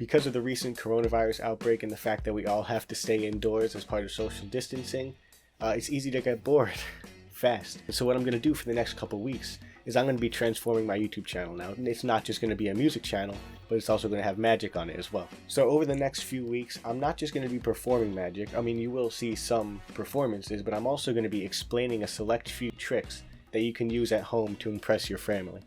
Because of the recent coronavirus outbreak and the fact that we all have to stay indoors as part of social distancing, it's easy to get bored fast. And so what I'm going to do for the next couple weeks is I'm going to be transforming my YouTube channel now. And it's not just going to be a music channel, but it's also going to have magic on it as well. So over the next few weeks, I'm not just going to be performing magic. I mean, you will see some performances, but I'm also going to be explaining a select few tricks that you can use at home to impress your family.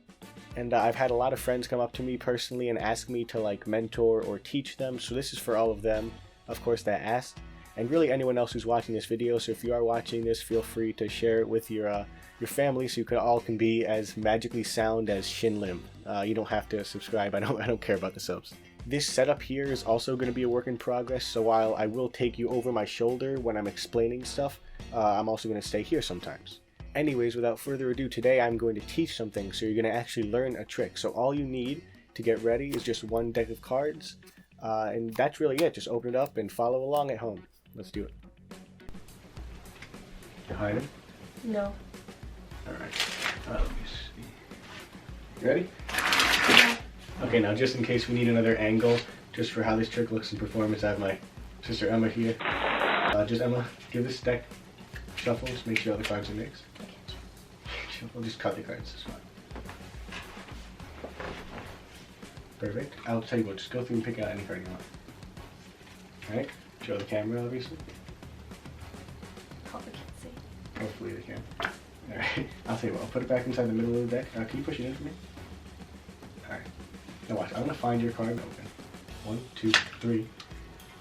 And I've had a lot of friends come up to me personally and ask me to like mentor or teach them. So this is for all of them, of course, that asked. And really anyone else who's watching this video. So if you are watching this, feel free to share it with your family so you all can be as magically sound as Shin Lim. You don't have to subscribe. I don't care about the subs. This setup here is also going to be a work in progress. So while I will take you over my shoulder when I'm explaining stuff, I'm also going to stay here sometimes. Anyways, without further ado, today I'm going to teach something, so you're going to actually learn a trick. So all you need to get ready is just one deck of cards, and that's really it. Just open it up and follow along at home. Let's do it. You hiding? No. Alright, let me see. You ready? Yeah. Okay, now just in case we need another angle, just for how this trick looks in performance, I have my sister Emma here. Just Emma, give this deck shuffles, make sure all the cards are mixed. Shuffle, just cut the cards, that's fine. Perfect. I'll tell you what, just go through and pick out any card you want. Alright, show the camera obviously. Hope they can't see. Hopefully they can. Alright, I'll tell you what, I'll put it back inside the middle of the deck. Can you push it in for me? Alright. Now watch, I'm going to find your card and open. 1, 2, 3.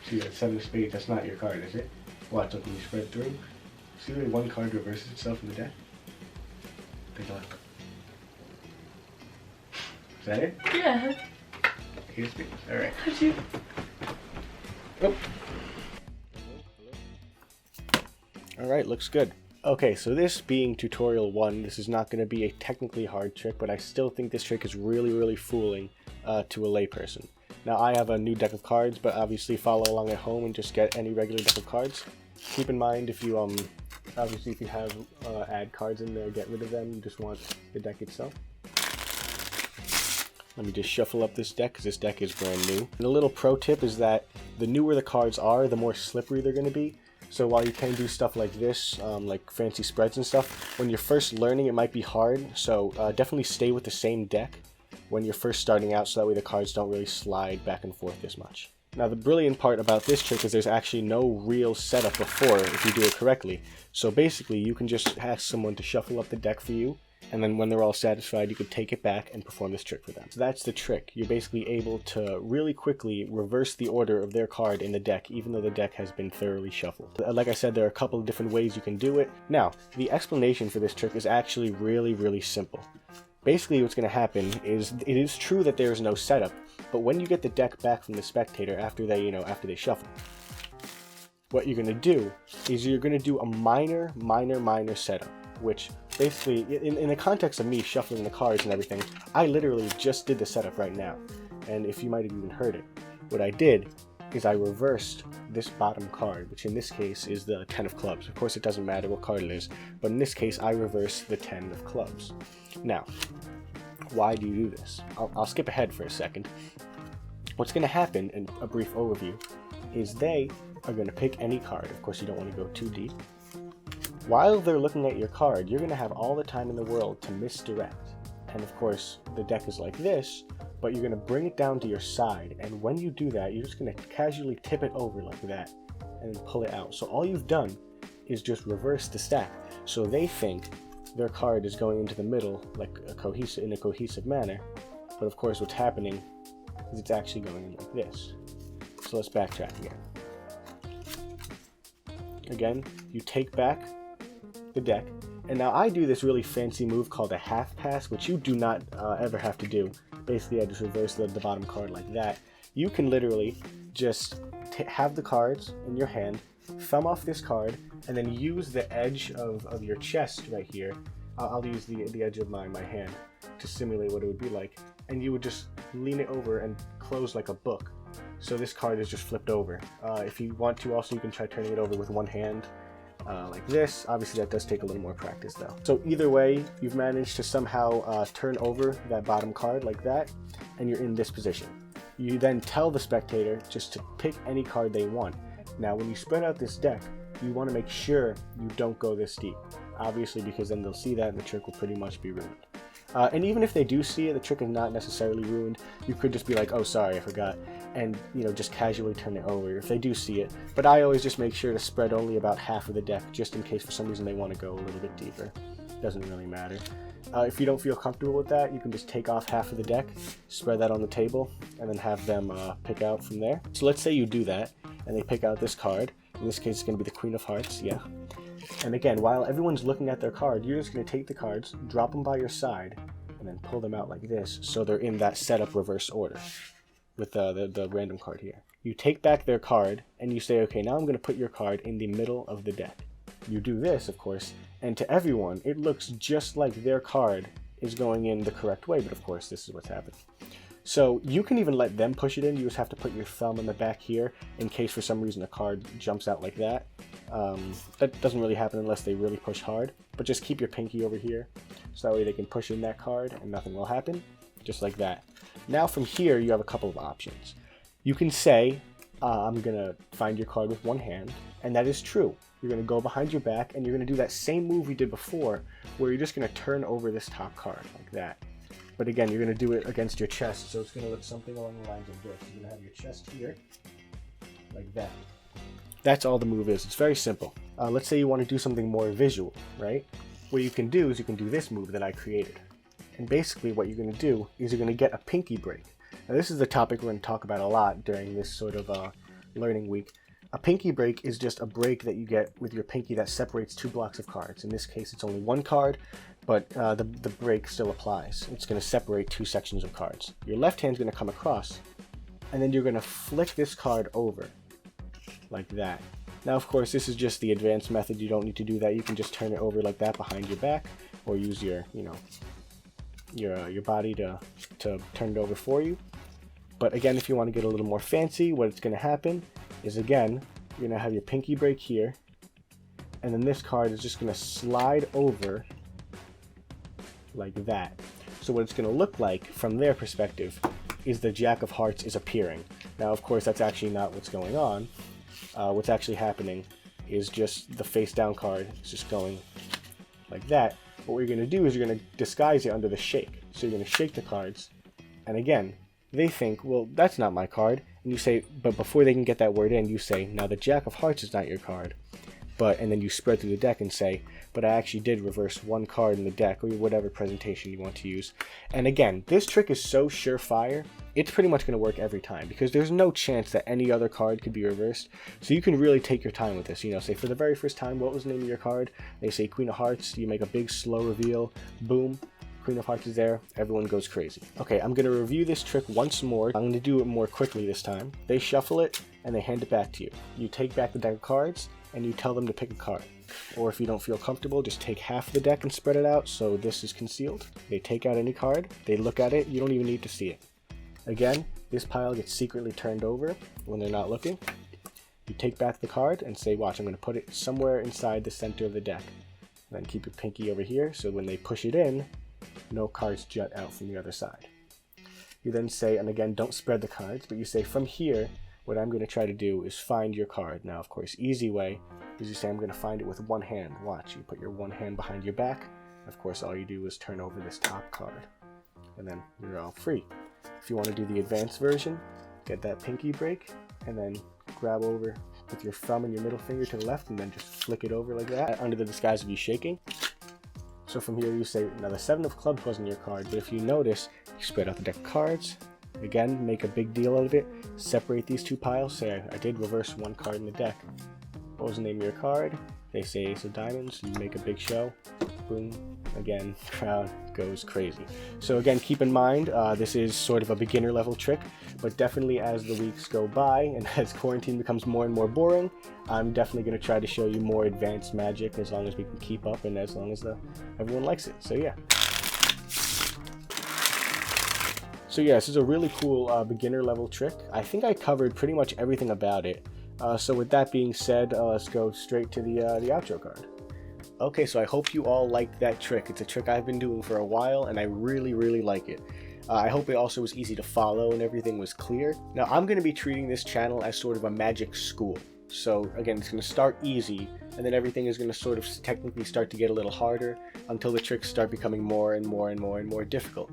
See that 7 of spades, that's not your card, is it? Watch, look, when you spread through. See the way one card reverses itself in the deck? Take a look. Is that it? Yeah. Here's spades. Alright. How'd you? Oh. Alright, looks good. Okay, so this being tutorial 1, this is not going to be a technically hard trick, but I still think this trick is really fooling to a layperson. Now I have a new deck of cards, but obviously follow along at home and just get any regular deck of cards. Keep in mind if you obviously if you have add cards in there, get rid of them. You just want the deck itself. Let me just shuffle up this deck because this deck is brand new. And a little pro tip is that the newer the cards are, the more slippery they're going to be. So while you can do stuff like this, like fancy spreads and stuff, when you're first learning it might be hard. So definitely stay with the same deck when you're first starting out, so that way the cards don't really slide back and forth as much. Now the brilliant part about this trick is there's actually no real setup before if you do it correctly. So basically you can just ask someone to shuffle up the deck for you, and then when they're all satisfied you could take it back and perform this trick for them. So that's the trick. You're basically able to really quickly reverse the order of their card in the deck, even though the deck has been thoroughly shuffled. Like I said, there are a couple of different ways you can do it. Now, the explanation for this trick is actually really simple. Basically what's going to happen is, it is true that there is no setup, but when you get the deck back from the spectator after they shuffle, what you're going to do is you're going to do a minor setup, which basically, in the context of me shuffling the cards and everything, I literally just did the setup right now. And if you might have even heard it, what I did is I reversed this bottom card, which in this case is the 10 of clubs. Of course, it doesn't matter what card it is, but in this case, I reversed the 10 of clubs. Now, why do you do this? I'll skip ahead for a second. What's going to happen, in a brief overview, is they are going to pick any card. Of course, you don't want to go too deep. While they're looking at your card, you're going to have all the time in the world to misdirect. And of course, the deck is like this, but you're going to bring it down to your side. And when you do that, you're just going to casually tip it over like that and then pull it out. So all you've done is just reverse the stack. So they think their card is going into the middle like in a cohesive manner. But of course, what's happening is it's actually going in like this. So let's backtrack again. Again, you take back the deck, and now I do this really fancy move called a half pass, which you do not ever have to do. Basically, I just reverse the bottom card like that. You can literally just have the cards in your hand, thumb off this card, and then use the edge of your chest right here. I'll use the edge of my hand to simulate what it would be like, and you would just lean it over and close like a book. So this card is just flipped over. If you want to also, you can try turning it over with one hand like this. Obviously that does take a little more practice though. So either way, you've managed to somehow turn over that bottom card like that, and you're in this position. You then tell the spectator just to pick any card they want. Now, when you spread out this deck, you want to make sure you don't go this deep. Obviously, because then they'll see that and the trick will pretty much be ruined. And even if they do see it, the trick is not necessarily ruined. You could just be like, oh, sorry, I forgot, and just casually turn it over if they do see it. But I always just make sure to spread only about half of the deck, just in case for some reason they want to go a little bit deeper. Doesn't really matter. If you don't feel comfortable with that, you can just take off half of the deck, spread that on the table, and then have them pick out from there. So let's say you do that, and they pick out this card. In this case, it's going to be the Queen of Hearts, yeah. And again, while everyone's looking at their card, you're just going to take the cards, drop them by your side, and then pull them out like this, so they're in that setup reverse order with the random card here. You take back their card, and you say, okay, now I'm going to put your card in the middle of the deck. You do this, of course, and to everyone, it looks just like their card is going in the correct way, but of course, this is what's happening. So you can even let them push it in. You just have to put your thumb in the back here in case for some reason a card jumps out like that. That doesn't really happen unless they really push hard, but just keep your pinky over here so that way they can push in that card and nothing will happen, just like that. Now from here, you have a couple of options. You can say, I'm going to find your card with one hand, and that is true. You're going to go behind your back and you're going to do that same move we did before where you're just going to turn over this top card like that. But again, you're going to do it against your chest, so it's going to look something along the lines of this. You're going to have your chest here, like that. That's all the move is. It's very simple. Let's say you want to do something more visual, right? What you can do is you can do this move that I created. And basically what you're going to do is you're going to get a pinky break. Now this is the topic we're going to talk about a lot during this sort of learning week. A pinky break is just a break that you get with your pinky that separates two blocks of cards. In this case, it's only one card, but the break still applies. It's going to separate two sections of cards. Your left hand's going to come across, and then you're going to flick this card over, like that. Now, of course, this is just the advanced method. You don't need to do that. You can just turn it over like that behind your back, or use your body to turn it over for you. But again, if you want to get a little more fancy, what's going to happen is, again, you're going to have your pinky break here, and then this card is just going to slide over like that. So what it's going to look like from their perspective is the Jack of Hearts is appearing. Now, of course, that's actually not what's going on. What's actually happening is just the face down card is just going like that. What you're going to do is you're going to disguise it under the shake. So you're going to shake the cards, and again, they think, well, that's not my card. And you say, but before they can get that word in, you say, now the Jack of Hearts is not your card. And then you spread through the deck and say, but I actually did reverse one card in the deck, or whatever presentation you want to use. And again, this trick is so surefire, it's pretty much going to work every time, because there's no chance that any other card could be reversed. So you can really take your time with this. Say for the very first time, what was the name of your card? They say Queen of Hearts, you make a big slow reveal, boom. Queen of Hearts is there, everyone goes crazy. Okay, I'm going to review this trick once more. I'm going to do it more quickly this time. They shuffle it, and they hand it back to you. You take back the deck of cards, and you tell them to pick a card. Or if you don't feel comfortable, just take half the deck and spread it out so this is concealed. They take out any card, they look at it, you don't even need to see it. Again, this pile gets secretly turned over when they're not looking. You take back the card and say, watch, I'm going to put it somewhere inside the center of the deck. And then keep your pinky over here, so when they push it in, no cards jut out from the other side. You then say, and again, don't spread the cards, but you say, from here, what I'm going to try to do is find your card. Now, of course, easy way is you say, I'm going to find it with one hand. Watch, you put your one hand behind your back. Of course, all you do is turn over this top card, and then you're all free. If you want to do the advanced version, get that pinky break, and then grab over with your thumb and your middle finger to the left, and then just flick it over like that under the disguise of you shaking. So from here you say, now the 7 of clubs wasn't your card, but if you notice, you spread out the deck of cards, again, make a big deal out of it, separate these two piles, say, I did reverse one card in the deck. What was the name of your card? They say Ace of Diamonds, you make a big show, boom, again, crowd goes crazy. So again, keep in mind, this is sort of a beginner level trick, but definitely as the weeks go by and as quarantine becomes more and more boring, I'm definitely going to try to show you more advanced magic as long as we can keep up and as long as everyone likes it. So yeah. So yeah, this is a really cool beginner level trick. I think I covered pretty much everything about it. So with that being said, let's go straight to the outro card. Okay, so I hope you all liked that trick. It's a trick I've been doing for a while, and I really, really like it. I hope it also was easy to follow and everything was clear. Now I'm going to be treating this channel as sort of a magic school. So again, it's going to start easy, and then everything is going to sort of technically start to get a little harder until the tricks start becoming more and more and more and more difficult.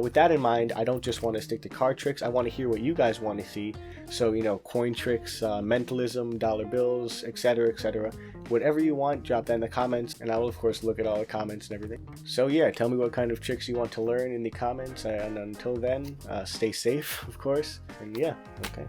With that in mind, I don't just want to stick to card tricks. I want to hear what you guys want to see. So, you know, coin tricks, mentalism, dollar bills, etc., etc. Whatever you want, drop that in the comments, and I will, of course, look at all the comments and everything. So, yeah, tell me what kind of tricks you want to learn in the comments, and until then, stay safe, of course, and yeah, okay.